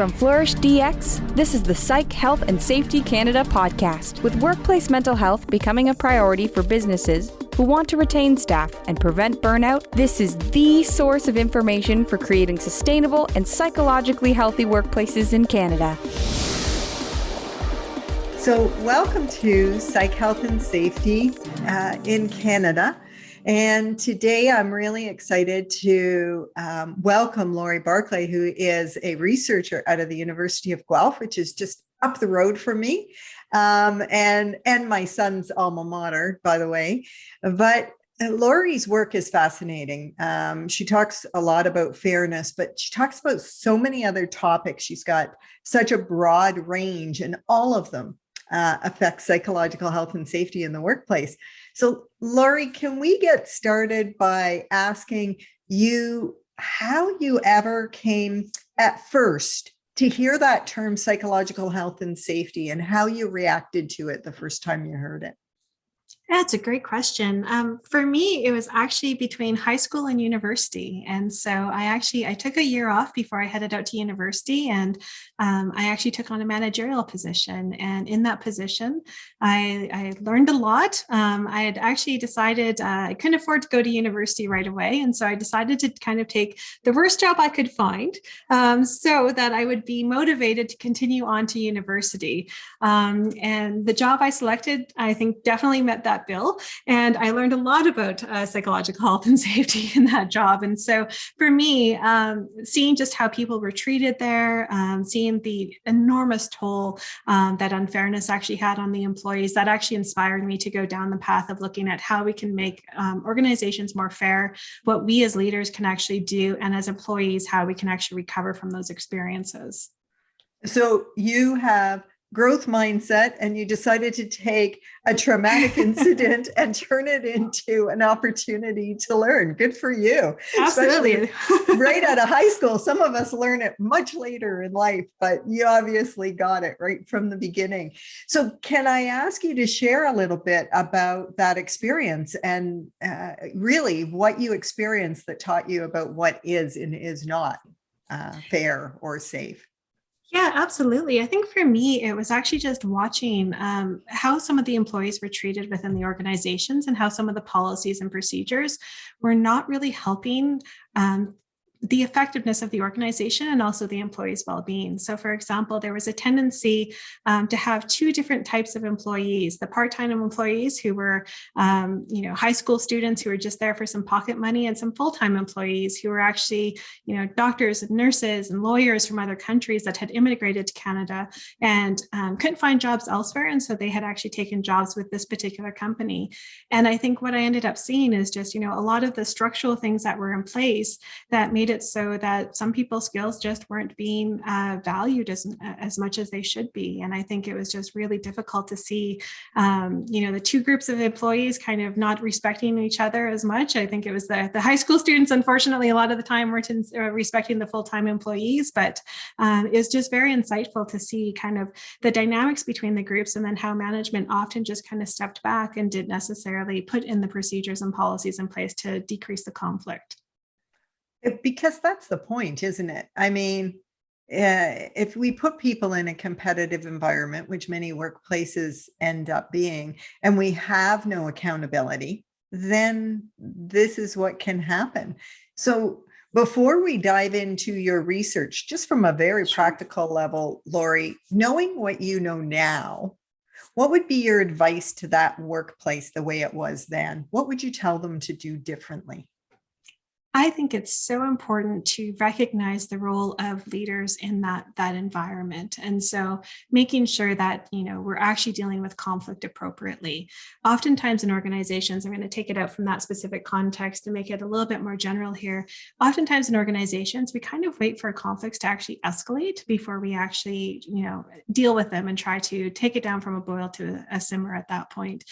From Flourish DX, this is the Psych Health and Safety Canada podcast, with workplace mental health becoming a priority for businesses who want to retain staff and prevent burnout. This is the source of information for creating sustainable and psychologically healthy workplaces in Canada. So welcome to Psych Health and Safety in Canada. And today I'm really excited to welcome Laurie Barclay, who is a researcher out of the University of Guelph, which is just up the road from me, and my son's alma mater, by the way. But Laurie's work is fascinating. She talks a lot about fairness, but she talks about so many other topics. She's got such a broad range, and all of them affect psychological health and safety in the workplace. So, Laurie, can we get started by asking you how you ever came at first to hear that term psychological health and safety and how you reacted to it the first time you heard it? That's a great question. For me, it was actually between high school and university. And so I took a year off before I headed out to university, and I actually took on a managerial position. And in that position, I learned a lot. I had actually decided I couldn't afford to go to university right away. And so I decided to kind of take the worst job I could find so that I would be motivated to continue on to university. And the job I selected, I think, definitely met that bill. And I learned a lot about psychological health and safety in that job. And so for me, seeing just how people were treated there, seeing the enormous toll that unfairness actually had on the employees, that actually inspired me to go down the path of looking at how we can make organizations more fair, what we as leaders can actually do, and as employees, how we can actually recover from those experiences. So you have growth mindset, and you decided to take a traumatic incident and turn it into an opportunity to learn. Good for you. Absolutely. Especially right out of high school. Some of us learn it much later in life, but you obviously got it right from the beginning. So can I ask you to share a little bit about that experience and really what you experienced that taught you about what is and is not fair or safe? Yeah, absolutely. I think for me, it was actually just watching how some of the employees were treated within the organizations and how some of the policies and procedures were not really helping the effectiveness of the organization and also the employees' well-being. So, for example, there was a tendency to have two different types of employees: the part-time employees who were, high school students who were just there for some pocket money, and some full-time employees who were actually, doctors and nurses and lawyers from other countries that had immigrated to Canada and couldn't find jobs elsewhere, and so they had actually taken jobs with this particular company. And I think what I ended up seeing is just, a lot of the structural things that were in place that made it so that some people's skills just weren't being valued as much as they should be. And I think it was just really difficult to see, the two groups of employees kind of not respecting each other as much. I think it was the high school students, unfortunately, a lot of the time weren't respecting the full-time employees, but it was just very insightful to see kind of the dynamics between the groups, and then how management often just kind of stepped back and didn't necessarily put in the procedures and policies in place to decrease the conflict. Because that's the point, isn't it? I mean, if we put people in a competitive environment, which many workplaces end up being, and we have no accountability, then this is what can happen. So before we dive into your research, just from a very practical level, Laurie, knowing what you know now, what would be your advice to that workplace the way it was then? What would you tell them to do differently? I think it's so important to recognize the role of leaders in that environment. And so making sure that, we're actually dealing with conflict appropriately. Oftentimes in organizations, I'm going to take it out from that specific context and make it a little bit more general here. Oftentimes in organizations, we kind of wait for conflicts to actually escalate before we actually, deal with them and try to take it down from a boil to a simmer at that point.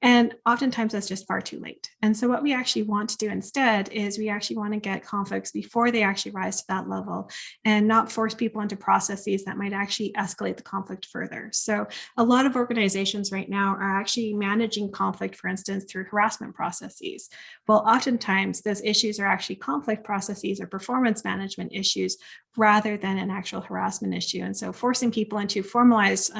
And oftentimes that's just far too late. And so what we actually want to do instead is we actually actually want to get conflicts before they actually rise to that level and not force people into processes that might actually escalate the conflict further. So a lot of organizations right now are actually managing conflict, for instance, through harassment processes. Well, oftentimes those issues are actually conflict processes or performance management issues rather than an actual harassment issue. And so forcing people into formalized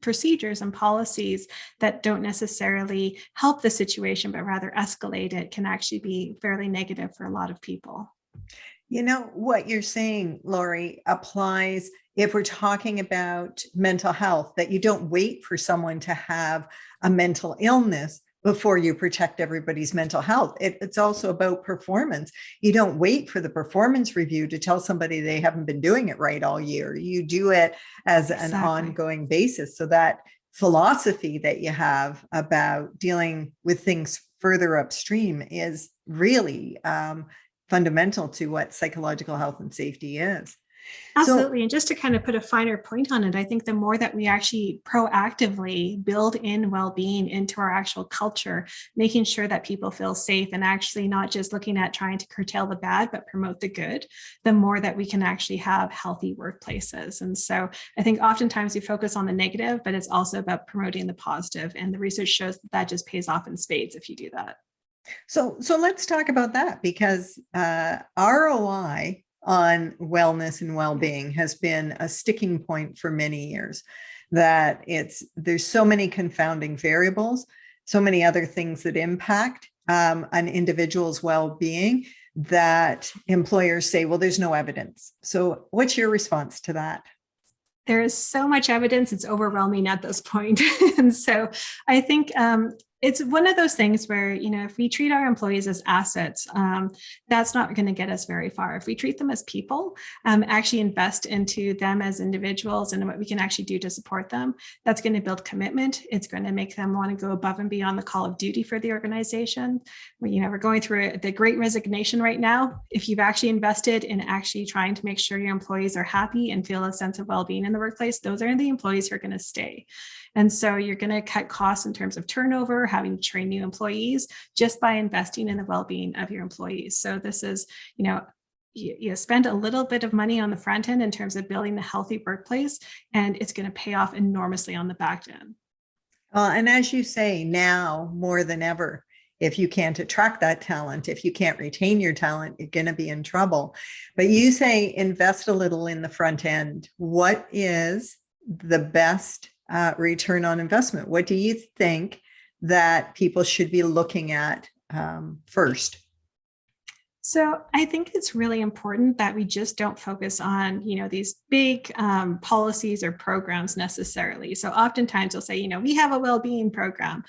procedures and policies that don't necessarily help the situation, but rather escalate it, can actually be fairly negative for a lot of people. You know, what you're saying, Laurie, applies if we're talking about mental health, that you don't wait for someone to have a mental illness before you protect everybody's mental health. It's also about performance. You don't wait for the performance review to tell somebody they haven't been doing it right all year. You do it as an ongoing basis. So that philosophy that you have about dealing with things further upstream is really fundamental to what psychological health and safety is. Absolutely. And just to kind of put a finer point on it, I think the more that we actually proactively build in well-being into our actual culture, making sure that people feel safe and actually not just looking at trying to curtail the bad, but promote the good, the more that we can actually have healthy workplaces. And so I think oftentimes we focus on the negative, but it's also about promoting the positive. And the research shows that that just pays off in spades if you do that. So let's talk about that, because ROI on wellness and well-being has been a sticking point for many years, that there's so many confounding variables, so many other things that impact an individual's well-being, that employers say, well, there's no evidence. So what's your response to that? There is so much evidence, it's overwhelming at this point. And so I think it's one of those things where, if we treat our employees as assets, that's not going to get us very far. If we treat them as people, actually invest into them as individuals and what we can actually do to support them, that's going to build commitment. It's going to make them want to go above and beyond the call of duty for the organization. We're going through the great resignation right now. If you've actually invested in actually trying to make sure your employees are happy and feel a sense of well-being in the workplace, those are the employees who are going to stay. And so you're going to cut costs in terms of turnover, having to train new employees, just by investing in the well-being of your employees. So this is, you spend a little bit of money on the front end in terms of building a healthy workplace, and it's going to pay off enormously on the back end. And as you say, now more than ever, if you can't attract that talent, if you can't retain your talent, you're going to be in trouble. But you say invest a little in the front end. What is the best return on investment? What do you think that people should be looking at first? So I think it's really important that we just don't focus on, these big policies or programs necessarily. So oftentimes they'll say, we have a well-being program.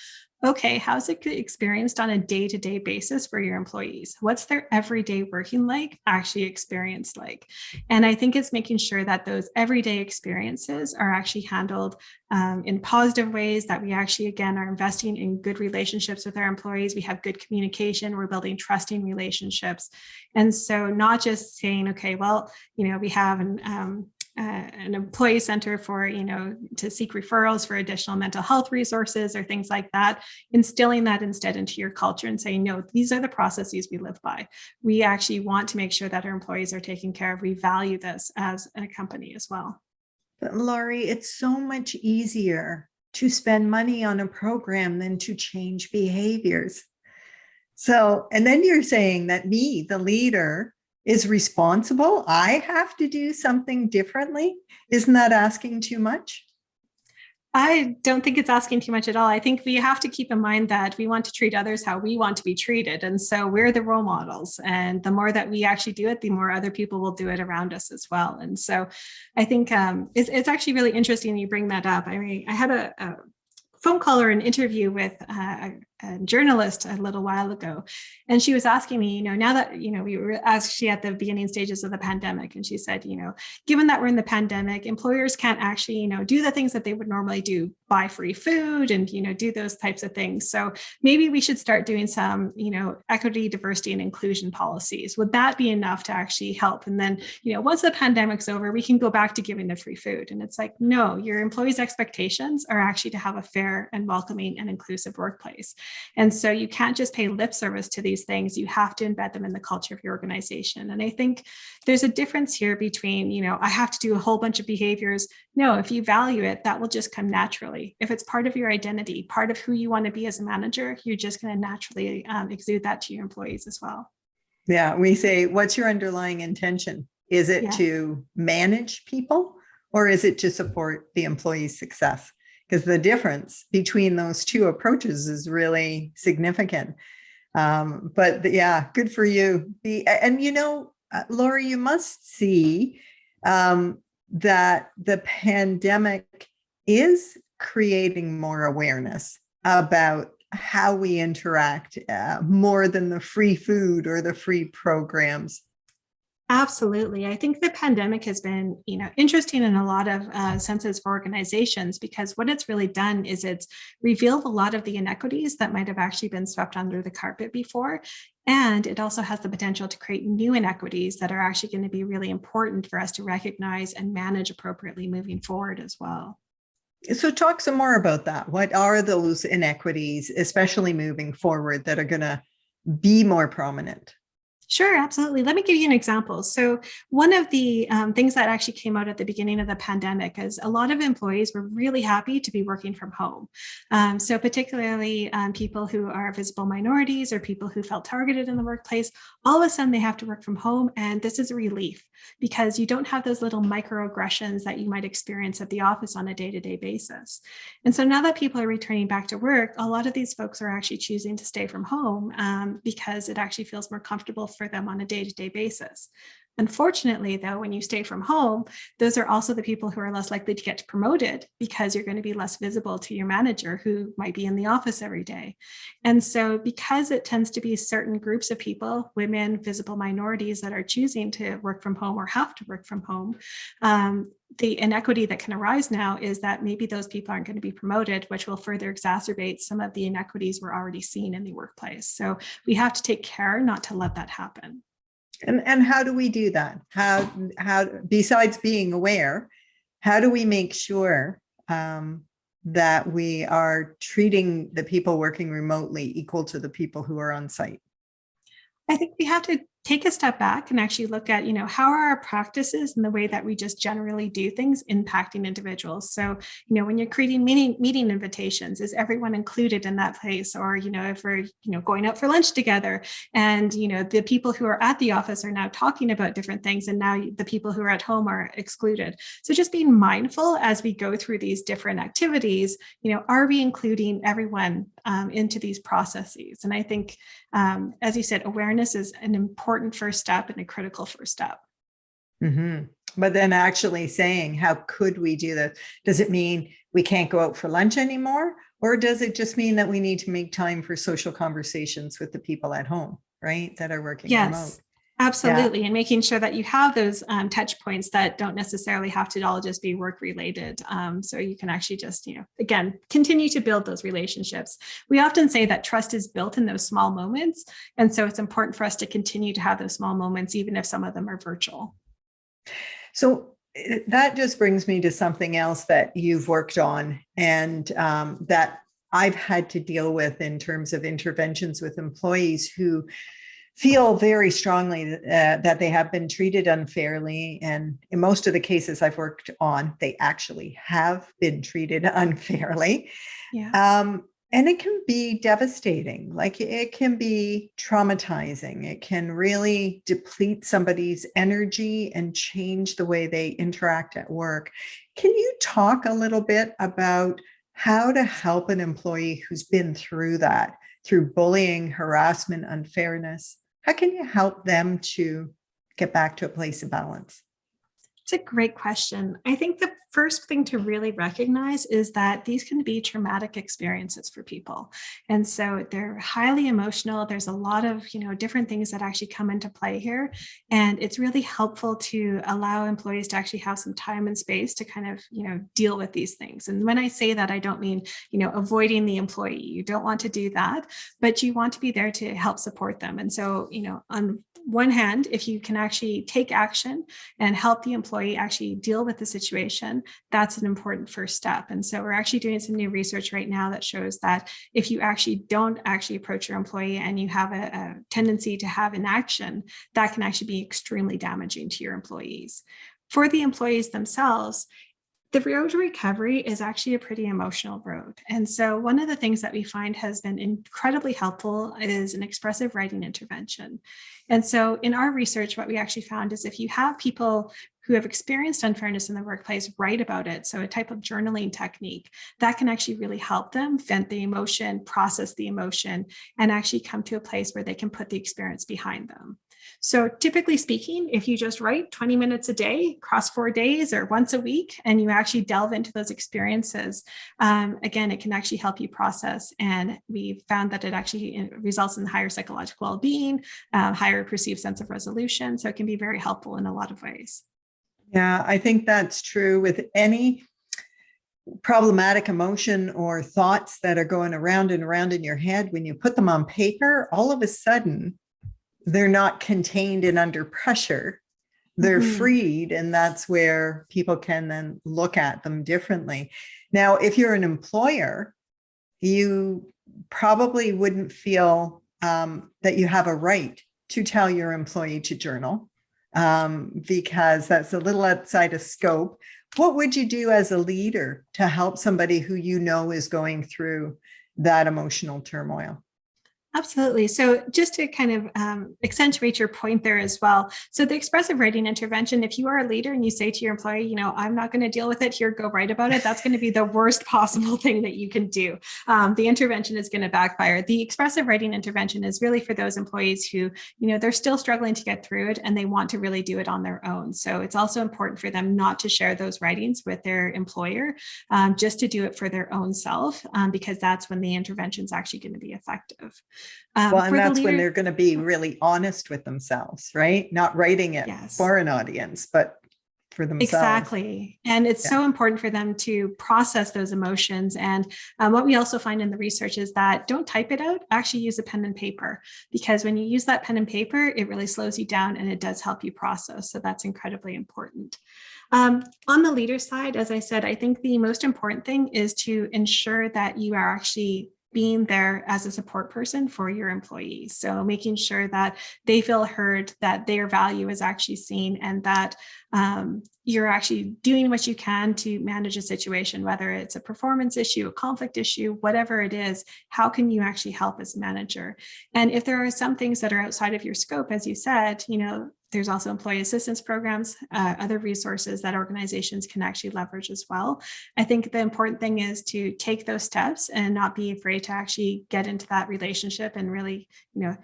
Okay, how's it experienced on a day-to-day basis for your employees? What's their everyday working like actually experienced like? And I think it's making sure that those everyday experiences are actually handled in positive ways, that we actually, again, are investing in good relationships with our employees. We have good communication. We're building trusting relationships. And so not just saying, okay, well, we have an employee center for, to seek referrals for additional mental health resources or things like that, instilling that instead into your culture and saying, no, these are the processes we live by. We actually want to make sure that our employees are taken care of. We value this as a company as well. But Laurie, it's so much easier to spend money on a program than to change behaviors. So, and then you're saying that me, the leader, is responsible. I have to do something differently. Isn't that asking too much? I don't think it's asking too much at all. I think we have to keep in mind that we want to treat others how we want to be treated. And so we're the role models. And the more that we actually do it, the more other people will do it around us as well. And so I think it's actually really interesting you bring that up. I mean, I had a phone call or an interview with a journalist a little while ago. And she was asking me, now that, we were actually at the beginning stages of the pandemic. And she said, given that we're in the pandemic, employers can't actually, do the things that they would normally do, buy free food and, do those types of things. So maybe we should start doing some, equity, diversity, and inclusion policies. Would that be enough to actually help? And then, once the pandemic's over, we can go back to giving the free food. And it's like, no, your employees' expectations are actually to have a fair and welcoming and inclusive workplace. And so you can't just pay lip service to these things. You have to embed them in the culture of your organization. And I think there's a difference here between, I have to do a whole bunch of behaviors. No, if you value it, that will just come naturally. If it's part of your identity, part of who you want to be as a manager, you're just going to naturally exude that to your employees as well. Yeah, we say, what's your underlying intention? Is it to manage people, or is it to support the employee's success? Because the difference between those two approaches is really significant. But good for you. Laurie, you must see that the pandemic is creating more awareness about how we interact more than the free food or the free programs. Absolutely. I think the pandemic has been, interesting in a lot of senses for organizations, because what it's really done is it's revealed a lot of the inequities that might have actually been swept under the carpet before. And it also has the potential to create new inequities that are actually going to be really important for us to recognize and manage appropriately moving forward as well. So talk some more about that. What are those inequities, especially moving forward, that are going to be more prominent? Sure, absolutely. Let me give you an example. So one of the things that actually came out at the beginning of the pandemic is a lot of employees were really happy to be working from home. So particularly people who are visible minorities or people who felt targeted in the workplace, all of a sudden they have to work from home. And this is a relief because you don't have those little microaggressions that you might experience at the office on a day-to-day basis. And so now that people are returning back to work, a lot of these folks are actually choosing to stay from home because it actually feels more comfortable for them on a day-to-day basis. Unfortunately, though, when you stay from home, those are also the people who are less likely to get promoted because you're going to be less visible to your manager who might be in the office every day. And so because it tends to be certain groups of people, women, visible minorities, that are choosing to work from home or have to work from home, the inequity that can arise now is that maybe those people aren't going to be promoted, which will further exacerbate some of the inequities we're already seeing in the workplace. So we have to take care not to let that happen. And how do we do that? How besides being aware, how do we make sure that we are treating the people working remotely equal to the people who are on site? I think we have to take a step back and actually look at, how are our practices and the way that we just generally do things impacting individuals? So, when you're creating meeting invitations, is everyone included in that place? Or, if we're, going out for lunch together and, the people who are at the office are now talking about different things and now the people who are at home are excluded. So just being mindful as we go through these different activities, are we including everyone into these processes? And I think, as you said, awareness is an important first step and a critical first step. Mm-hmm. But then actually saying, how could we do this? Does it mean we can't go out for lunch anymore? Or does it just mean that we need to make time for social conversations with the people at home, right? That are working remote? Absolutely. Yeah. And making sure that you have those touch points that don't necessarily have to all just be work related. So you can actually just, again, continue to build those relationships. We often say that trust is built in those small moments. And so it's important for us to continue to have those small moments, even if some of them are virtual. So that just brings me to something else that you've worked on and that I've had to deal with in terms of interventions with employees who feel very strongly that they have been treated unfairly. And in most of the cases I've worked on, they actually have been treated unfairly. Yeah. And it can be devastating. Like it can be traumatizing. It can really deplete somebody's energy and change the way they interact at work. Can you talk a little bit about how to help an employee who's been through that, through bullying, harassment, unfairness? How can you help them to get back to a place of balance? It's a great question. I think the first thing to really recognize is that these can be traumatic experiences for people. And so they're highly emotional. There's a lot of, different things that actually come into play here. And it's really helpful to allow employees to actually have some time and space to kind of, deal with these things. And when I say that, I don't mean, avoiding the employee. You don't want to do that, but you want to be there to help support them. And so, on one hand, if you can actually take action and help the employee employee actually deal with the situation, that's an important first step. And so we're actually doing some new research right now that shows that if you actually don't actually approach your employee and you have a tendency to have inaction, that can actually be extremely damaging to your employees. For the employees themselves, the road to recovery is actually a pretty emotional road. And so one of the things that we find has been incredibly helpful is an expressive writing intervention. And so in our research, what we actually found is if you have people who have experienced unfairness in the workplace write about it, so a type of journaling technique, that can actually really help them vent the emotion, process the emotion, and actually come to a place where they can put the experience behind them. So typically speaking, if you just write 20 minutes a day across 4 days or once a week, and you actually delve into those experiences, again, it can actually help you process. And we found that it actually results in higher psychological well-being, higher perceived sense of resolution. So it can be very helpful in a lot of ways. Yeah, I think that's true with any problematic emotion or thoughts that are going around and around in your head. When you put them on paper, all of a sudden, they're not contained and under pressure. They're freed. And that's where people can then look at them differently. Now, if you're an employer, you probably wouldn't feel that you have a right to tell your employee to journal because that's a little outside of scope. What would you do as a leader to help somebody who you know is going through that emotional turmoil? Absolutely. So just to kind of accentuate your point there as well. So the expressive writing intervention, if you are a leader and you say to your employee, I'm not going to deal with it here, go write about it, that's going to be the worst possible thing that you can do. The intervention is going to backfire. The expressive writing intervention is really for those employees who, they're still struggling to get through it and they want to really do it on their own. So it's also important for them not to share those writings with their employer, just to do it for their own self, because that's when the intervention is actually going to be effective. Well, and that's when they're going to be really honest with themselves, right? Not writing it for an audience, but for themselves. Exactly. And it's so important for them to process those emotions. And what we also find in the research is that don't type it out, actually use a pen and paper, because when you use that pen and paper, it really slows you down and it does help you process. So that's incredibly important. On the leader side, as I said, I think the most important thing is to ensure that you are actually being there as a support person for your employees. So making sure that they feel heard, that their value is actually seen, and that you're actually doing what you can to manage a situation, whether it's a performance issue, a conflict issue, whatever it is. How can you actually help as a manager? And if there are some things that are outside of your scope, as you said, there's also employee assistance programs, other resources that organizations can actually leverage as well. I think the important thing is to take those steps and not be afraid to actually get into that relationship and really,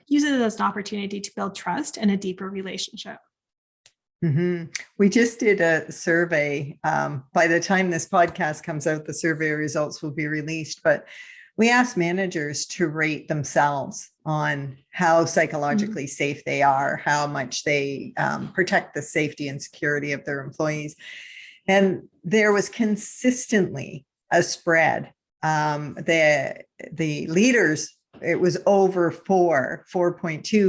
use it as an opportunity to build trust and a deeper relationship. Mm-hmm. We just did a survey. By the time this podcast comes out, the survey results will be released, but we asked managers to rate themselves on how psychologically safe they are, how much they protect the safety and security of their employees. And there was consistently a spread. The leaders, it was over 4.2,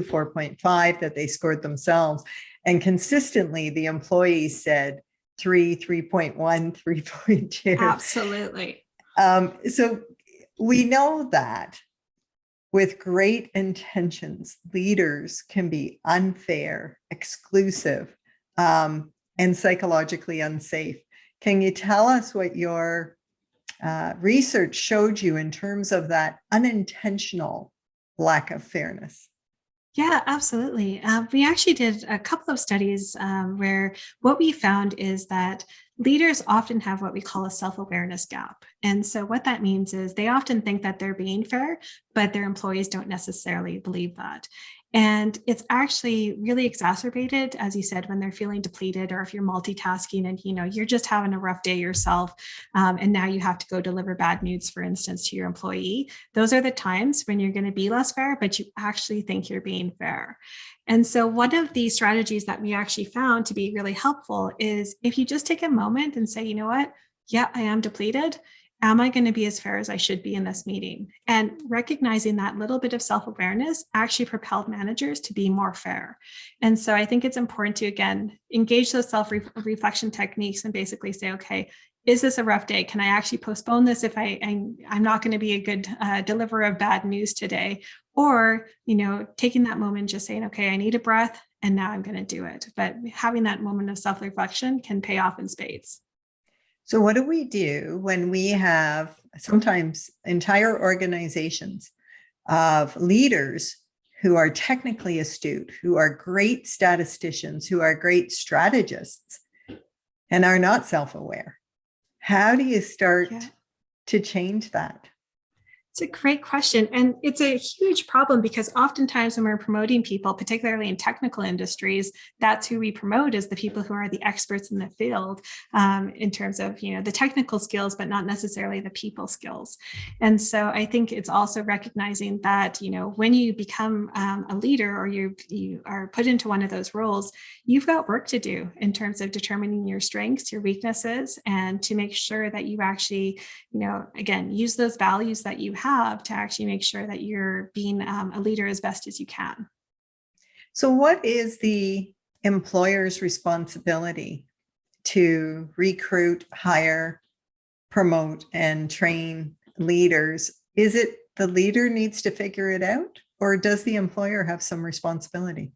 4.5 that they scored themselves. And consistently, the employees said 3.1, 3.2. Absolutely. So we know that with great intentions, leaders can be unfair, exclusive, and psychologically unsafe. Can you tell us what your research showed you in terms of that unintentional lack of fairness? Yeah, absolutely. We actually did a couple of studies where what we found is that leaders often have what we call a self-awareness gap. And so what that means is they often think that they're being fair, but their employees don't necessarily believe that. And it's actually really exacerbated, as you said, when they're feeling depleted, or if you're multitasking and you're just having a rough day yourself, and now you have to go deliver bad news, for instance, to your employee. Those are the times when you're going to be less fair, but you actually think you're being fair. And so one of the strategies that we actually found to be really helpful is if you just take a moment and say, you know what? Yeah, I am depleted. am I going to be as fair as I should be in this meeting? And recognizing that little bit of self-awareness actually propelled managers to be more fair. And so I think it's important to, again, engage those self-reflection techniques and basically say, okay, is this a rough day? Can I actually postpone this if I'm not going to be a good deliverer of bad news today? Or, taking that moment, just saying, okay, I need a breath and now I'm going to do it. But having that moment of self-reflection can pay off in spades. So what do we do when we have sometimes entire organizations of leaders who are technically astute, who are great statisticians, who are great strategists, and are not self-aware? How do you start to change that? It's a great question. And it's a huge problem because oftentimes when we're promoting people, particularly in technical industries, that's who we promote as the people who are the experts in the field in terms of, the technical skills, but not necessarily the people skills. And so I think it's also recognizing that, when you become a leader or you are put into one of those roles, you've got work to do in terms of determining your strengths, your weaknesses, and to make sure that you actually, again, use those values that you have to actually make sure that you're being a leader as best as you can. So what is the employer's responsibility to recruit, hire, promote, and train leaders? Is it the leader needs to figure it out, or does the employer have some responsibility?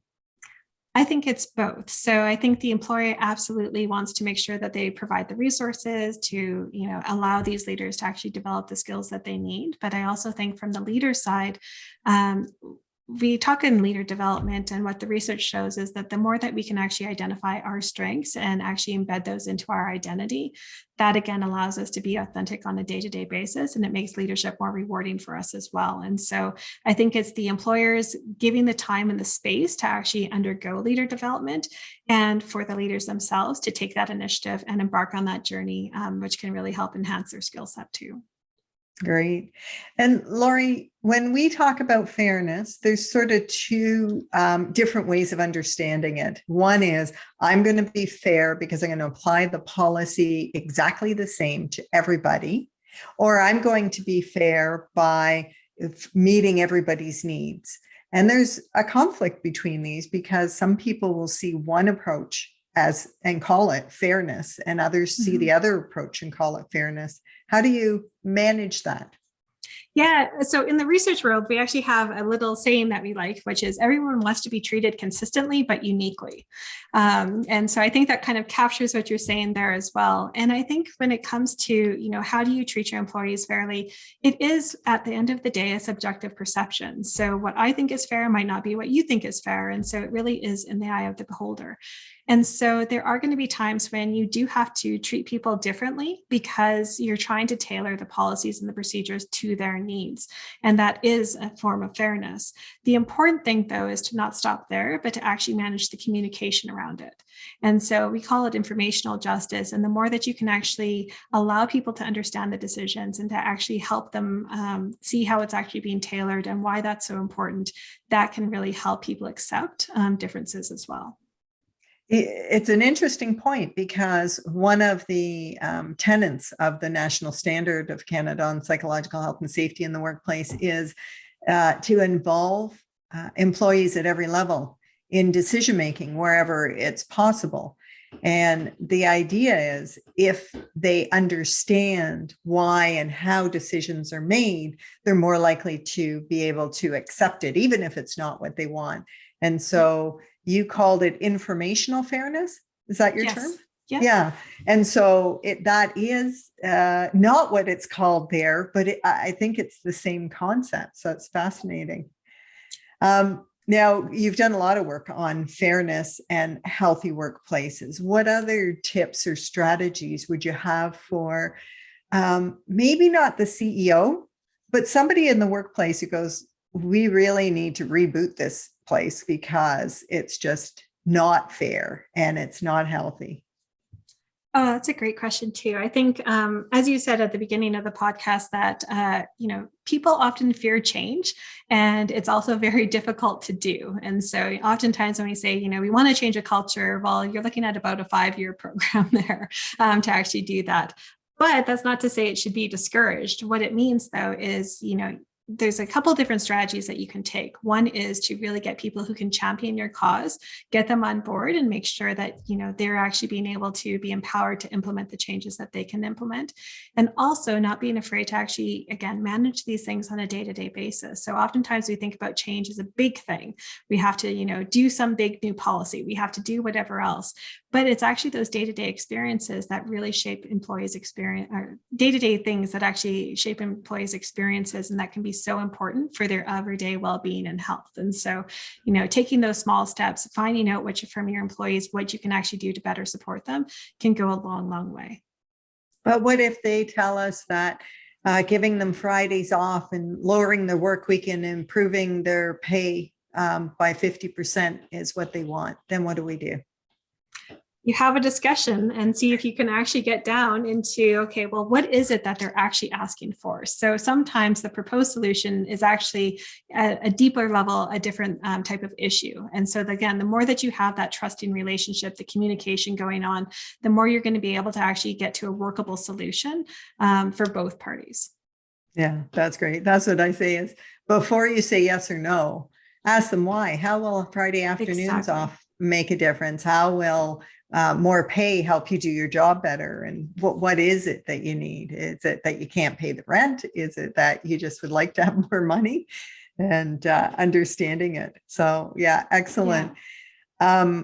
I think it's both. So I think the employer absolutely wants to make sure that they provide the resources to, allow these leaders to actually develop the skills that they need. But I also think from the leader side, we talk in leader development, and what the research shows is that the more that we can actually identify our strengths and actually embed those into our identity, that again allows us to be authentic on a day-to-day basis, and it makes leadership more rewarding for us as well. And so I think it's the employers giving the time and the space to actually undergo leader development, and for the leaders themselves to take that initiative and embark on that journey, which can really help enhance their skill set too. Great. And Laurie, when we talk about fairness, there's sort of two different ways of understanding it. One is I'm going to be fair because I'm going to apply the policy exactly the same to everybody, or I'm going to be fair by meeting everybody's needs. And there's a conflict between these because some people will see one approach and call it fairness, and others see the other approach and call it fairness. How do you manage that? Yeah. So in the research world, we actually have a little saying that we like, which is everyone wants to be treated consistently, but uniquely. And so I think that kind of captures what you're saying there as well. And I think when it comes to, how do you treat your employees fairly, it is at the end of the day, a subjective perception. So what I think is fair might not be what you think is fair. And so it really is in the eye of the beholder. And so there are going to be times when you do have to treat people differently because you're trying to tailor the policies and the procedures to their needs. And that is a form of fairness. The important thing, though, is to not stop there, but to actually manage the communication around it. And so we call it informational justice. And the more that you can actually allow people to understand the decisions and to actually help them see how it's actually being tailored and why that's so important, that can really help people accept differences as well. It's an interesting point because one of the tenets of the National Standard of Canada on psychological health and safety in the workplace is to involve employees at every level in decision-making wherever it's possible. And the idea is if they understand why and how decisions are made, they're more likely to be able to accept it, even if it's not what they want. And so you called it informational fairness. Is that your term? Yeah. And so that is not what it's called there, but I think it's the same concept. So it's fascinating. Now, you've done a lot of work on fairness and healthy workplaces. What other tips or strategies would you have for maybe not the CEO, but somebody in the workplace who goes, we really need to reboot this place because it's just not fair and it's not healthy? Oh, that's a great question too. I think, as you said at the beginning of the podcast, that people often fear change, and it's also very difficult to do. And so, oftentimes when we say, we want to change a culture, well, you're looking at about a 5-year program there to actually do that. But that's not to say it should be discouraged. What it means, though, is, there's a couple different strategies that you can take. One is to really get people who can champion your cause, get them on board and make sure that, they're actually being able to be empowered to implement the changes that they can implement. And also not being afraid to actually, again, manage these things on a day-to-day basis. So oftentimes we think about change as a big thing. We have to, do some big new policy. We have to do whatever else. But it's actually those day-to-day experiences that really shape employees' experience, or day-to-day things that actually shape employees' experiences, and that can be so important for their everyday well-being and health. And so, taking those small steps, finding out from your employees what you can actually do to better support them can go a long, long way. But what if they tell us that giving them Fridays off and lowering their work week and improving their pay by 50% is what they want? Then what do we do? You have a discussion and see if you can actually get down into, okay, well, what is it that they're actually asking for? So sometimes the proposed solution is actually a deeper level, a different type of issue. And so again, the more that you have that trusting relationship, the communication going on, the more you're going to be able to actually get to a workable solution for both parties. Yeah, that's great. That's what I say is, before you say yes or no, ask them why. How will Friday afternoons off make a difference? How will more pay help you do your job better? And what is it that you need? Is it that you can't pay the rent? Is it that you just would like to have more money? And understanding it. So yeah, excellent. Yeah.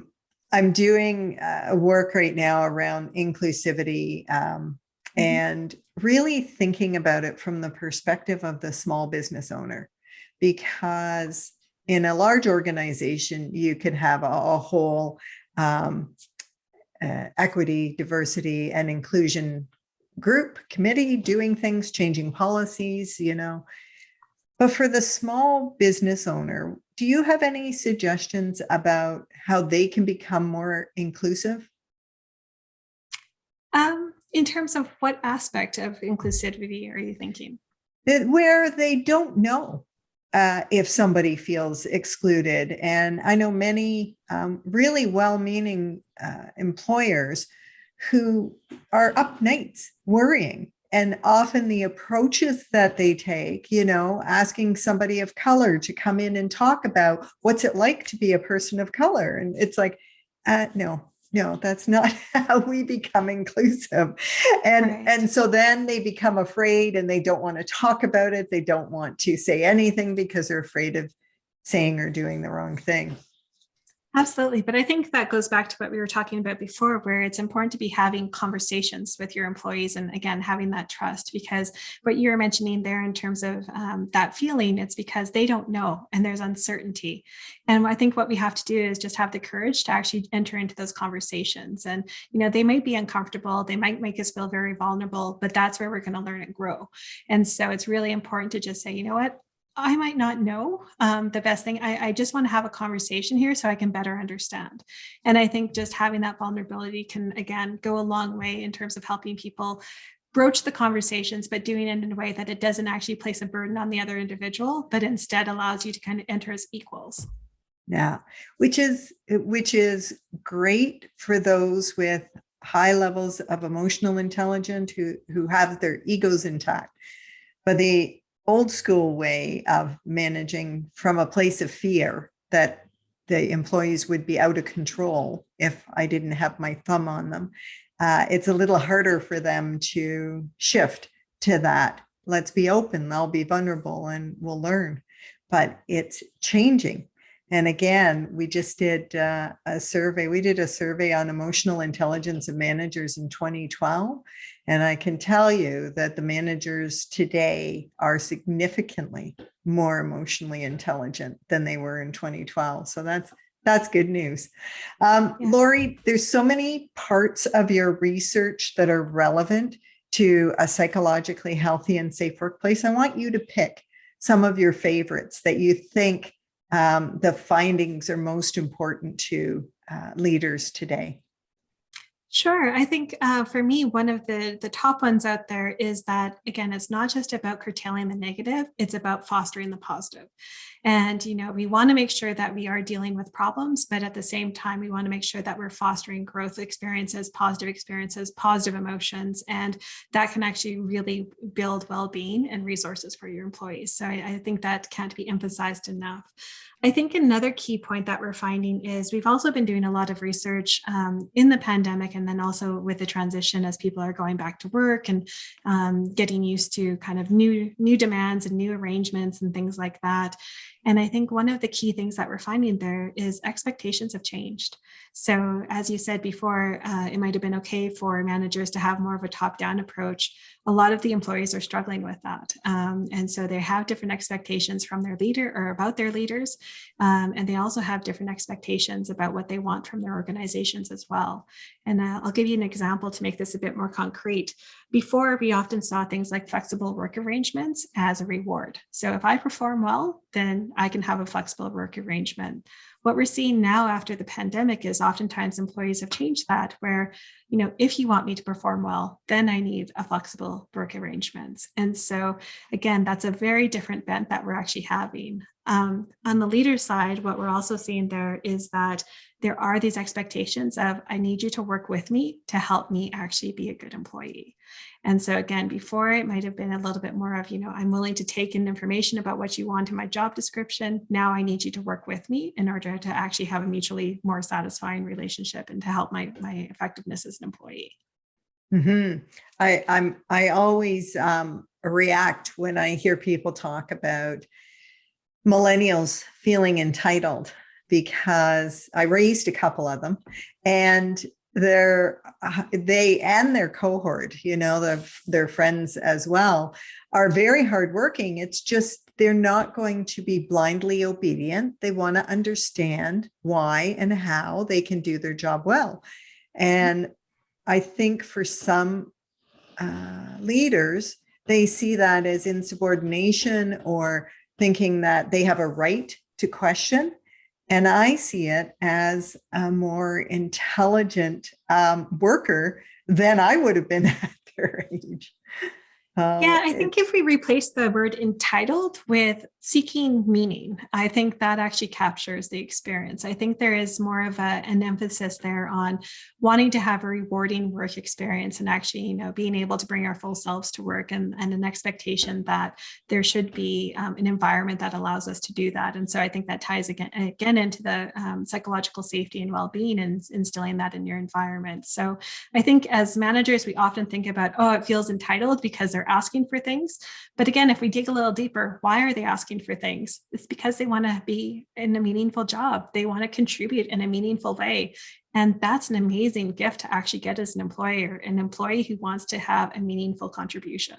I'm doing work right now around inclusivity and really thinking about it from the perspective of the small business owner, because in a large organization, you could have a whole equity, diversity, and inclusion group, committee doing things, changing policies, But for the small business owner, do you have any suggestions about how they can become more inclusive? In terms of what aspect of inclusivity are you thinking? Where they don't know if somebody feels excluded. And I know many really well-meaning employers who are up nights worrying. And often the approaches that they take, asking somebody of color to come in and talk about what's it like to be a person of color. And it's like, no, that's not how we become inclusive. And so then they become afraid and they don't want to talk about it. They don't want to say anything because they're afraid of saying or doing the wrong thing. Absolutely. But I think that goes back to what we were talking about before, where it's important to be having conversations with your employees and, again, having that trust, because what you're mentioning there in terms of that feeling, it's because they don't know and there's uncertainty. And I think what we have to do is just have the courage to actually enter into those conversations. And, they might be uncomfortable. They might make us feel very vulnerable, but that's where we're going to learn and grow. And so it's really important to just say, you know what? I might not know the best thing. I just want to have a conversation here so I can better understand. And I think just having that vulnerability can, again, go a long way in terms of helping people broach the conversations, but doing it in a way that it doesn't actually place a burden on the other individual, but instead allows you to kind of enter as equals. Yeah, which is great for those with high levels of emotional intelligence who have their egos intact. But the old school way of managing from a place of fear that the employees would be out of control if I didn't have my thumb on them, it's a little harder for them to shift to that. Let's be open, I'll be vulnerable, and we'll learn. But it's changing. And again, we just did a survey. We did a survey on emotional intelligence of managers in 2012. And I can tell you that the managers today are significantly more emotionally intelligent than they were in 2012. So that's good news. Laurie, there's so many parts of your research that are relevant to a psychologically healthy and safe workplace. I want you to pick some of your favorites that you think the findings are most important to leaders today. Sure. I think for me, one of the top ones out there is that, again, it's not just about curtailing the negative, it's about fostering the positive. And, we want to make sure that we are dealing with problems, but at the same time, we want to make sure that we're fostering growth experiences, positive emotions, and that can actually really build well-being and resources for your employees. So I think that can't be emphasized enough. I think another key point that we're finding is we've also been doing a lot of research in the pandemic, and then also with the transition as people are going back to work and getting used to kind of new demands and new arrangements and things like that. And I think one of the key things that we're finding there is expectations have changed. So as you said before, it might have been okay for managers to have more of a top-down approach. A lot of the employees are struggling with that. And so they have different expectations from their leader or about their leaders. And they also have different expectations about what they want from their organizations as well. And I'll give you an example to make this a bit more concrete. Before, we often saw things like flexible work arrangements as a reward. So if I perform well, then I can have a flexible work arrangement. What we're seeing now after the pandemic is oftentimes employees have changed that, where, if you want me to perform well, then I need a flexible work arrangement. And so again, that's a very different bent that we're actually having. On the leader side, what we're also seeing there is that there are these expectations of, I need you to work with me to help me actually be a good employee. And so again, before it might have been a little bit more of, I'm willing to take in information about what you want in my job description. Now I need you to work with me in order to actually have a mutually more satisfying relationship and to help my effectiveness as an employee. Mm-hmm. I always react when I hear people talk about millennials feeling entitled, because I raised a couple of them, and they and their cohort, their friends as well, are very hardworking. It's just they're not going to be blindly obedient. They want to understand why and how they can do their job well. And I think for some leaders, they see that as insubordination or thinking that they have a right to question. And I see it as a more intelligent worker than I would have been at their age. Yeah, I think if we replace the word entitled with seeking meaning, I think that actually captures the experience. I think there is more of an emphasis there on wanting to have a rewarding work experience and actually, being able to bring our full selves to work, and an expectation that there should be an environment that allows us to do that. And so I think that ties again into the psychological safety and well-being and instilling that in your environment. So I think as managers, we often think about, it feels entitled because they're asking for things. But again, if we dig a little deeper, why are they asking for things? It's because they want to be in a meaningful job. They want to contribute in a meaningful way. And that's an amazing gift to actually get as an employee who wants to have a meaningful contribution.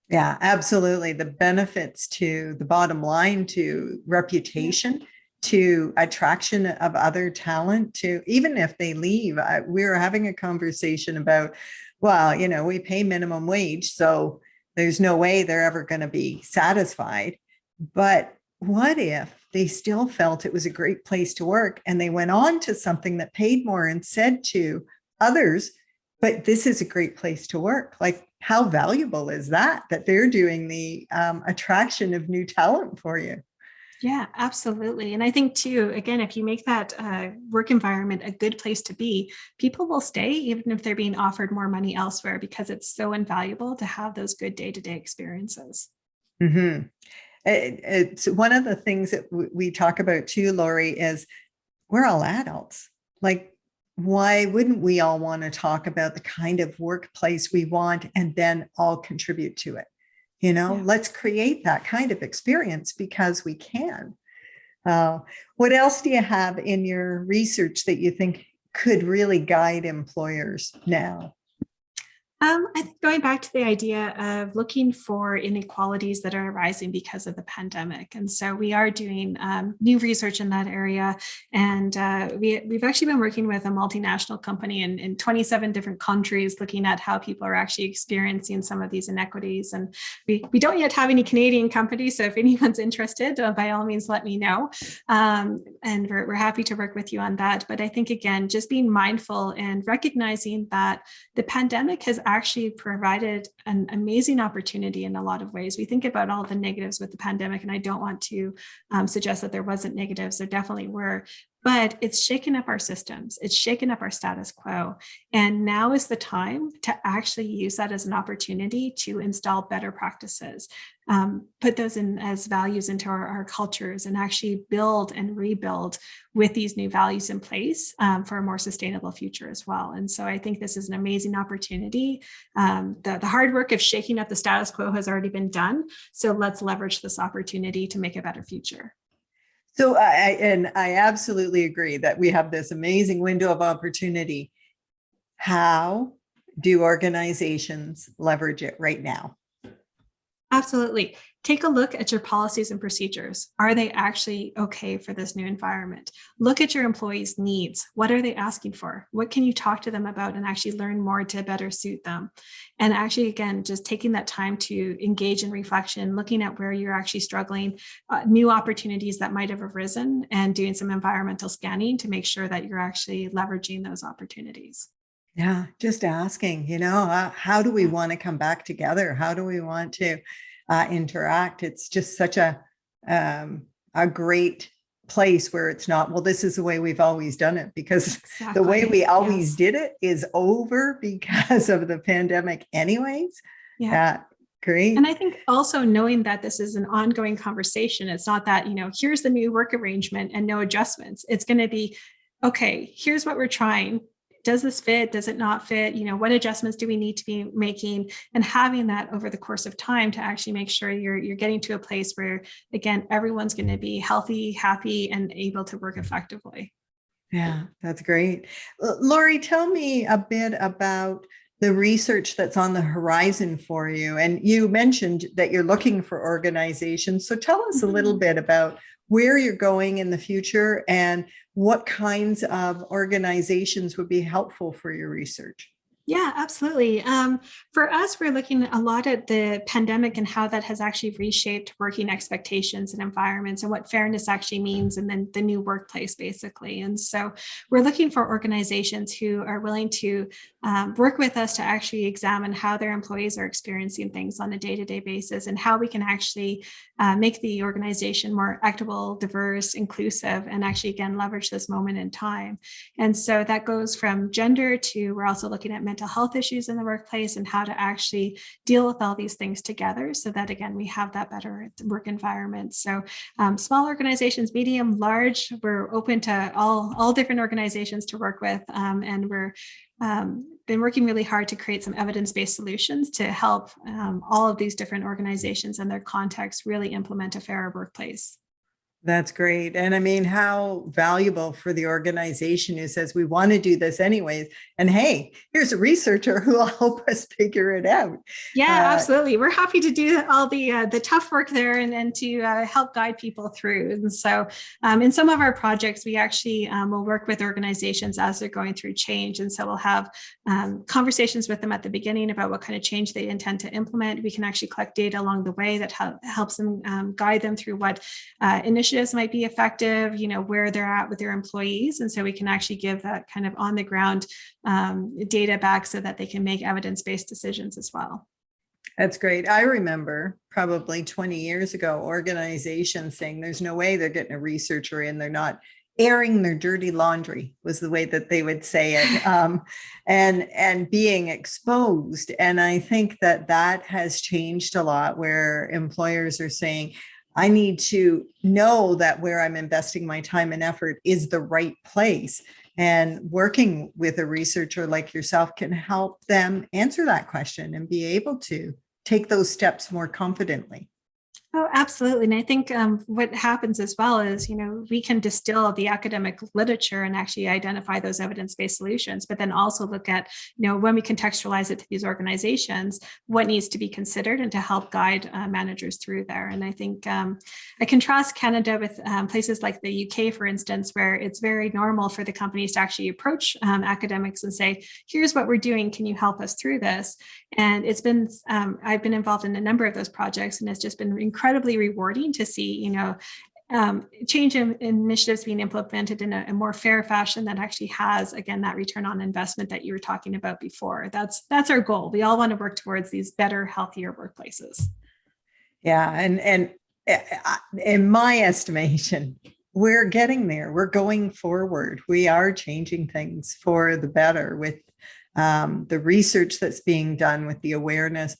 Yeah, absolutely. The benefits to the bottom line, to reputation, to attraction of other talent, to even if they leave. We were having a conversation about, we pay minimum wage, so there's no way they're ever going to be satisfied. But what if they still felt it was a great place to work and they went on to something that paid more and said to others, but this is a great place to work? Like, how valuable is that they're doing the attraction of new talent for you? Yeah, absolutely. And I think too, again, if you make that work environment a good place to be, people will stay even if they're being offered more money elsewhere, because it's so invaluable to have those good day-to-day experiences. Mm-hmm. It's one of the things that we talk about too, Laurie, is we're all adults. Like, why wouldn't we all want to talk about the kind of workplace we want and then all contribute to it? Let's create that kind of experience because we can. What else do you have in your research that you think could really guide employers now? I think going back to the idea of looking for inequalities that are arising because of the pandemic. And so we are doing new research in that area. And we've actually been working with a multinational company in 27 different countries, looking at how people are actually experiencing some of these inequities. And we don't yet have any Canadian companies. So if anyone's interested, by all means, let me know. And we're happy to work with you on that. But I think, again, just being mindful and recognizing that the pandemic has actually provided an amazing opportunity in a lot of ways. We think about all the negatives with the pandemic, and I don't want to suggest that there wasn't negatives. There definitely were. But it's shaken up our systems. It's shaken up our status quo. And now is the time to actually use that as an opportunity to install better practices, put those in as values into our cultures, and actually build and rebuild with these new values in place for a more sustainable future as well. And so I think this is an amazing opportunity. The hard work of shaking up the status quo has already been done. So let's leverage this opportunity to make a better future. So I absolutely agree that we have this amazing window of opportunity. How do organizations leverage it right now? Absolutely. Take a look at your policies and procedures. Are they actually okay for this new environment? Look at your employees' needs. What are they asking for? What can you talk to them about and actually learn more to better suit them? And actually, again, just taking that time to engage in reflection, looking at where you're actually struggling, new opportunities that might have arisen, and doing some environmental scanning to make sure that you're actually leveraging those opportunities. Yeah, just asking, how do we want to come back together? How do we want to interact? It's just such a great place where it's not, well, this is the way we've always done it, because Exactly. the way we always Yes. did it is over because of the pandemic anyways. Yeah. Great. And I think also knowing that this is an ongoing conversation, it's not that, here's the new work arrangement and no adjustments. It's going to be, okay, here's what we're trying. Does this fit? Does it not fit? What adjustments do we need to be making? And having that over the course of time to actually make sure you're getting to a place where, again, everyone's going to be healthy, happy, and able to work effectively. Yeah, that's great. Laurie, tell me a bit about the research that's on the horizon for you. And you mentioned that you're looking for organizations. So tell us a little bit about where you're going in the future and what kinds of organizations would be helpful for your research. Yeah, absolutely. For us, we're looking a lot at the pandemic and how that has actually reshaped working expectations and environments and what fairness actually means, and then the new workplace, basically. And so we're looking for organizations who are willing to work with us to actually examine how their employees are experiencing things on a day-to-day basis, and how we can actually make the organization more equitable, diverse, inclusive, and actually, again, leverage this moment in time. And so that goes from gender to, we're also looking at mental health issues in the workplace and how to actually deal with all these things together so that, again, we have that better work environment. So small organizations, medium, large, we're open to all different organizations to work with. And we're been working really hard to create some evidence-based solutions to help all of these different organizations and their contexts really implement a fairer workplace. That's great. And I mean, how valuable for the organization who says, we want to do this anyways. And hey, here's a researcher who will help us figure it out. Yeah, absolutely. We're happy to do all the tough work there and to help guide people through. And so in some of our projects, we actually will work with organizations as they're going through change. And so we'll have conversations with them at the beginning about what kind of change they intend to implement. We can actually collect data along the way that helps them guide them through what initiatives might be effective, where they're at with their employees. And so we can actually give that kind of on the ground data back so that they can make evidence-based decisions as well. That's great. I remember probably 20 years ago, organizations saying there's no way they're getting a researcher in, they're not airing their dirty laundry, was the way that they would say it, and being exposed. And I think that has changed a lot, where employers are saying, I need to know that where I'm investing my time and effort is the right place. And working with a researcher like yourself can help them answer that question and be able to take those steps more confidently. Oh, absolutely. And I think what happens as well is, we can distill the academic literature and actually identify those evidence-based solutions, but then also look at, when we contextualize it to these organizations, what needs to be considered and to help guide managers through there. And I think I contrast Canada with places like the UK, for instance, where it's very normal for the companies to actually approach academics and say, here's what we're doing. Can you help us through this? And it's been, I've been involved in a number of those projects, and it's just been incredibly rewarding to see, change initiatives being implemented in a more fair fashion that actually has, again, that return on investment that you were talking about before. That's our goal. We all want to work towards these better, healthier workplaces. Yeah. And in my estimation, we're getting there. We're going forward. We are changing things for the better with the research that's being done, with the awareness.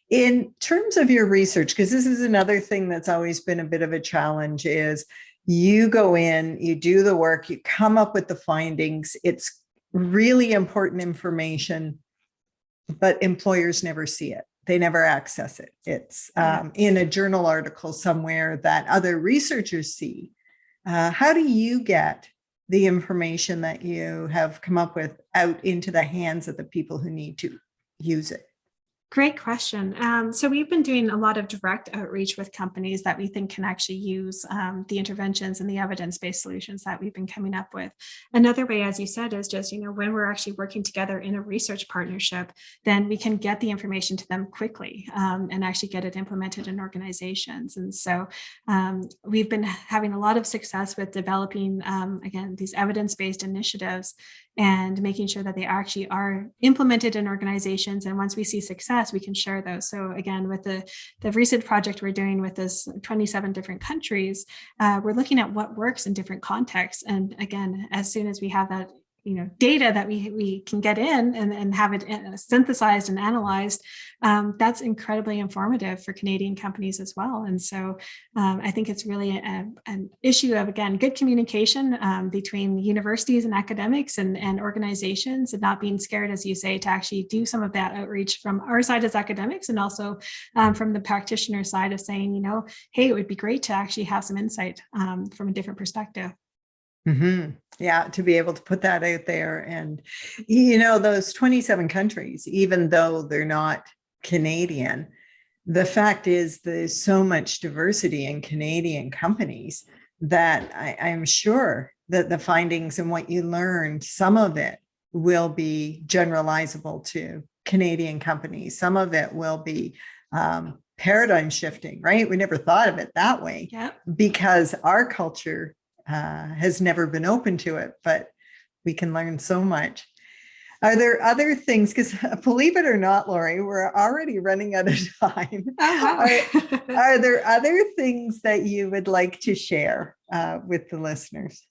In terms of your research, because this is another thing that's always been a bit of a challenge, is you go in, you do the work, you come up with the findings. It's really important information, but employers never see it. They never access it. It's in a journal article somewhere that other researchers see. How do you get the information that you have come up with out into the hands of the people who need to use it? Great question. So we've been doing a lot of direct outreach with companies that we think can actually use the interventions and the evidence-based solutions that we've been coming up with. Another way, as you said, is just, when we're actually working together in a research partnership, then we can get the information to them quickly and actually get it implemented in organizations. And so we've been having a lot of success with developing, again, these evidence-based initiatives and making sure that they actually are implemented in organizations. And once we see success, we can share those. So again, with the recent project we're doing with this 27 different countries, we're looking at what works in different contexts. And again, as soon as we have that data that we can get in and have it synthesized and analyzed, that's incredibly informative for Canadian companies as well. And so I think it's really an issue of, again, good communication between universities and academics and organizations, and not being scared, as you say, to actually do some of that outreach from our side as academics, and also from the practitioner side of saying, hey, it would be great to actually have some insight from a different perspective. Mm-hmm. Yeah, to be able to put that out there. And, those 27 countries, even though they're not Canadian, the fact is there's so much diversity in Canadian companies that I'm sure that the findings and what you learned, some of it will be generalizable to Canadian companies. Some of it will be paradigm shifting, right? We never thought of it that way because our culture has never been open to it, but we can learn so much. Are there other things, because believe it or not, Laurie, we're already running out of time. Are there other things that you would like to share with the listeners?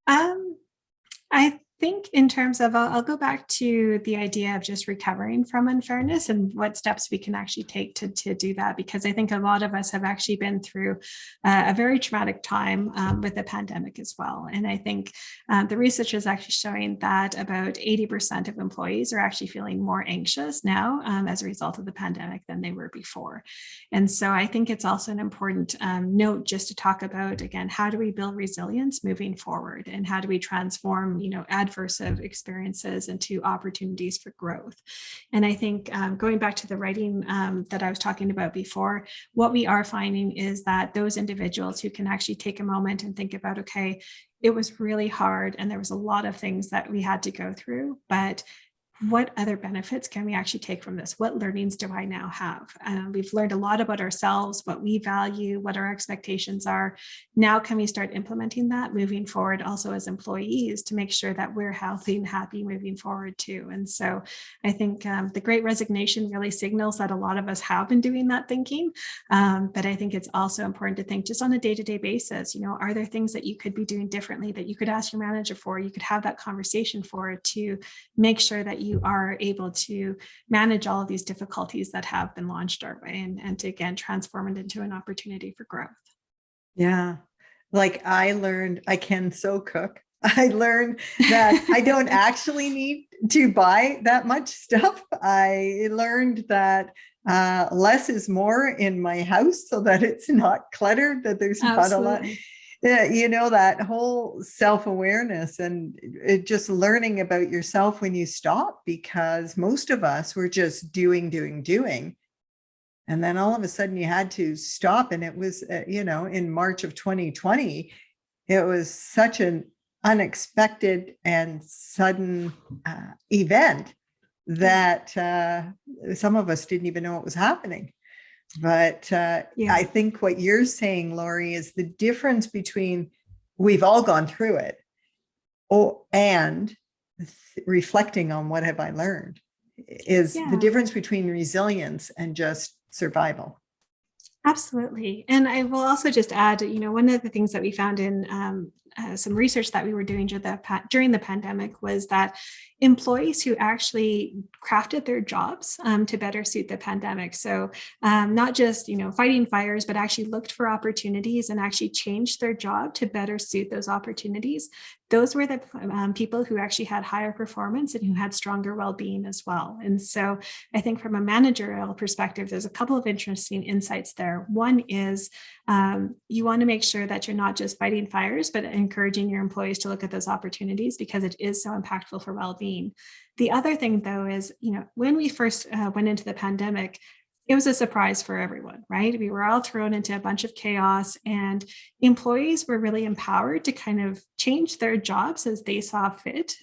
I think in terms of, I'll go back to the idea of just recovering from unfairness and what steps we can actually take to do that, because I think a lot of us have actually been through a very traumatic time with the pandemic as well. And I think the research is actually showing that about 80% of employees are actually feeling more anxious now as a result of the pandemic than they were before. And so I think it's also an important note just to talk about, again, how do we build resilience moving forward, and how do we transform, adverse experiences into opportunities for growth. And I think going back to the writing that I was talking about before, what we are finding is that those individuals who can actually take a moment and think about, okay, it was really hard and there was a lot of things that we had to go through, but what other benefits can we actually take from this? What learnings do I now have? We've learned a lot about ourselves, what we value, what our expectations are. Now, can we start implementing that moving forward also as employees to make sure that we're healthy and happy moving forward too? And so I think the Great Resignation really signals that a lot of us have been doing that thinking. But I think it's also important to think just on a day-to-day basis, are there things that you could be doing differently that you could ask your manager for, you could have that conversation for, to make sure that you are able to manage all of these difficulties that have been launched our way, and to, again, transform it into an opportunity for growth. Yeah. Like I learned I can so cook. I learned that I don't actually need to buy that much stuff. I learned that less is more in my house so that it's not cluttered, that there's not a lot. That whole self-awareness and just learning about yourself when you stop, because most of us were just doing. And then all of a sudden you had to stop. And it was, in March of 2020, it was such an unexpected and sudden event that some of us didn't even know what was happening. But I think what you're saying, Laurie, is the difference between we've all gone through it and reflecting on what have I learned is the difference between resilience and just survival. Absolutely. And I will also just add, one of the things that we found in some research that we were doing during the pandemic was that employees who actually crafted their jobs to better suit the pandemic. So not just, fighting fires, but actually looked for opportunities and actually changed their job to better suit those opportunities. Those were the people who actually had higher performance and who had stronger well-being as well. And so I think from a managerial perspective, there's a couple of interesting insights there. One is you want to make sure that you're not just fighting fires, but encouraging your employees to look at those opportunities because it is so impactful for well-being. The other thing, though, is, when we first went into the pandemic, it was a surprise for everyone, right? We were all thrown into a bunch of chaos, and employees were really empowered to kind of change their jobs as they saw fit,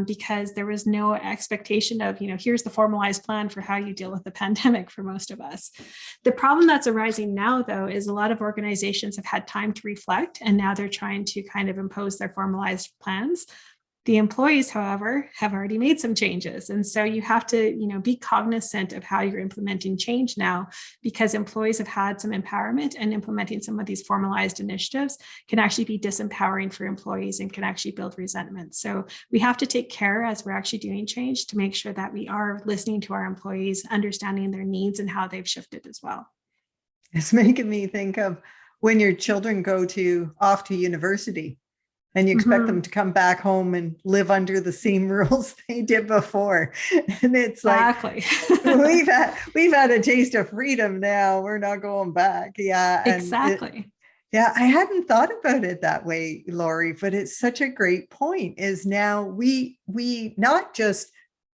because there was no expectation of, here's the formalized plan for how you deal with the pandemic for most of us. The problem that's arising now, though, is a lot of organizations have had time to reflect, and now they're trying to kind of impose their formalized plans. The employees, however, have already made some changes. And so you have to, be cognizant of how you're implementing change now, because employees have had some empowerment, and implementing some of these formalized initiatives can actually be disempowering for employees and can actually build resentment. So we have to take care as we're actually doing change to make sure that we are listening to our employees, understanding their needs and how they've shifted as well. It's making me think of when your children go off to university. And you expect them to come back home and live under the same rules they did before. And it's exactly. Like, we've had a taste of freedom now. We're not going back. Yeah. Exactly. I hadn't thought about it that way, Laurie, but it's such a great point. Is now we not just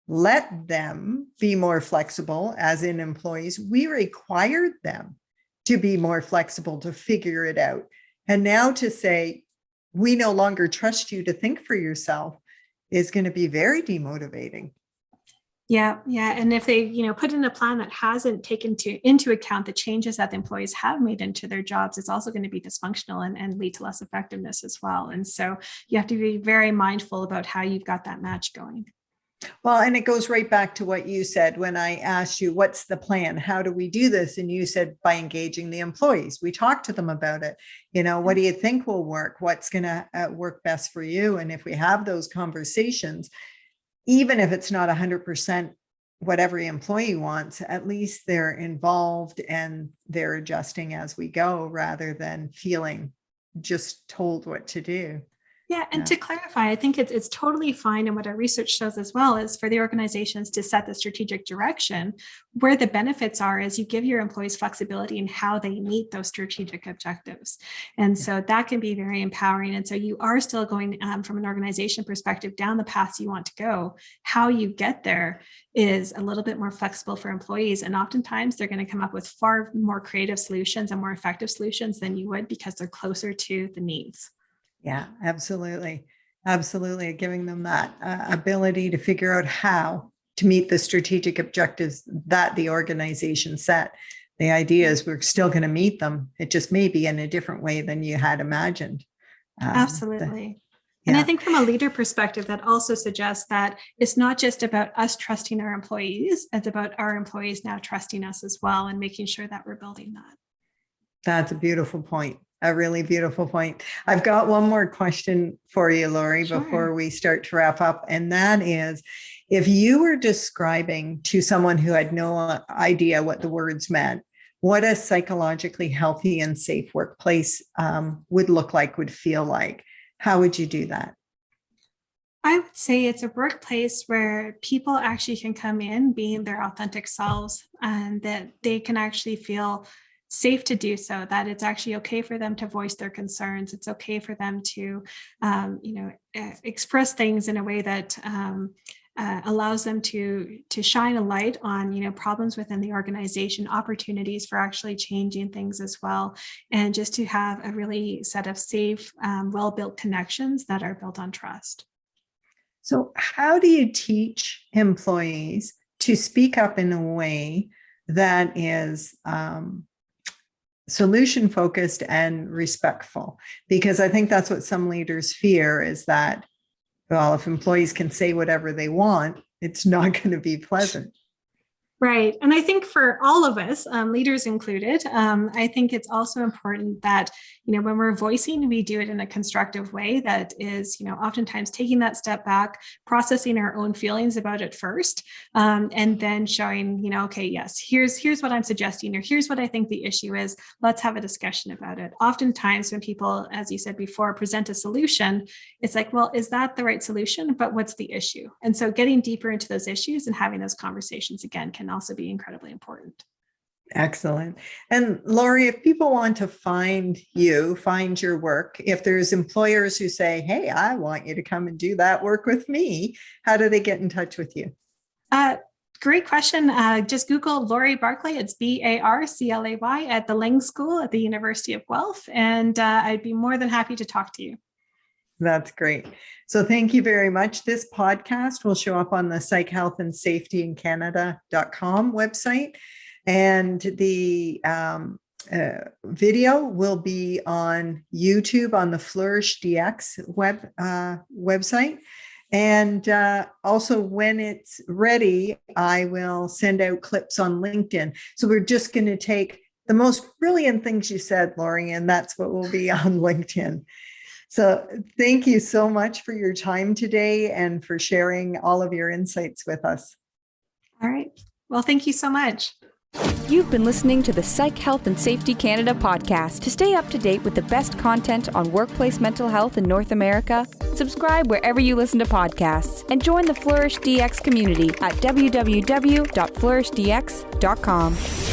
let them be more flexible as in employees, we required them to be more flexible, to figure it out. And now to say, we no longer trust you to think for yourself is going to be very demotivating. Yeah. And if they, put in a plan that hasn't taken into account the changes that the employees have made into their jobs, it's also going to be dysfunctional and lead to less effectiveness as well. And so you have to be very mindful about how you've got that match going. Well, and it goes right back to what you said when I asked you, what's the plan? How do we do this? And you said, by engaging the employees. We talked to them about it. What do you think will work? What's going to work best for you? And if we have those conversations, even if it's not 100% what every employee wants, at least they're involved and they're adjusting as we go, rather than feeling just told what to do. Yeah. And to clarify, I think it's totally fine. And what our research shows as well is for the organizations to set the strategic direction. Where the benefits are is you give your employees flexibility in how they meet those strategic objectives. And so that can be very empowering. And so you are still going from an organization perspective down the path you want to go. How you get there is a little bit more flexible for employees. And oftentimes they're going to come up with far more creative solutions and more effective solutions than you would, because they're closer to the needs. Yeah, absolutely. Absolutely. Giving them that ability to figure out how to meet the strategic objectives that the organization set. The idea is we're still going to meet them. It just may be in a different way than you had imagined. Absolutely. And I think from a leader perspective, that also suggests that it's not just about us trusting our employees, it's about our employees now trusting us as well, and making sure that we're building that. That's a beautiful point. A really beautiful point. I've got one more question for you, Laurie, before we start to wrap up. And that is, if you were describing to someone who had no idea what the words meant, what a psychologically healthy and safe workplace would look like, would feel like, how would you do that? I would say it's a workplace where people actually can come in being their authentic selves, and that they can actually feel safe to do so, that it's actually okay for them to voice their concerns. It's okay for them to, express things in a way that allows them to shine a light on, problems within the organization, opportunities for actually changing things as well. And just to have a really set of safe, well-built connections that are built on trust. So how do you teach employees to speak up in a way that is solution focused and respectful, because I think that's what some leaders fear, is that, well, if employees can say whatever they want, it's not going to be pleasant. Right. And I think for all of us, leaders included, I think it's also important that, when we're voicing, we do it in a constructive way that is, oftentimes taking that step back, processing our own feelings about it first, and then showing, okay, yes, here's what I'm suggesting, or here's what I think the issue is. Let's have a discussion about it. Oftentimes when people, as you said before, present a solution, it's like, well, is that the right solution? But what's the issue? And so getting deeper into those issues and having those conversations again can also be incredibly important. Excellent. And Laurie, if people want to find your work, if there's employers who say, hey, I want you to come and do that work with me, how do they get in touch with you? Great question. Just Google Laurie Barclay. It's Barclay at the Ling School at the University of Guelph. And I'd be more than happy to talk to you. That's great. So thank you very much. This podcast will show up on the Psych Health and Safety in Canada.com website. And the video will be on YouTube on the Flourish DX website. And also when it's ready, I will send out clips on LinkedIn. So we're just going to take the most brilliant things you said, Laurie, and that's what will be on LinkedIn. So thank you so much for your time today and for sharing all of your insights with us. All right. Well, thank you so much. You've been listening to the Psych Health and Safety Canada podcast. To stay up to date with the best content on workplace mental health in North America, subscribe wherever you listen to podcasts and join the Flourish DX community at www.flourishdx.com.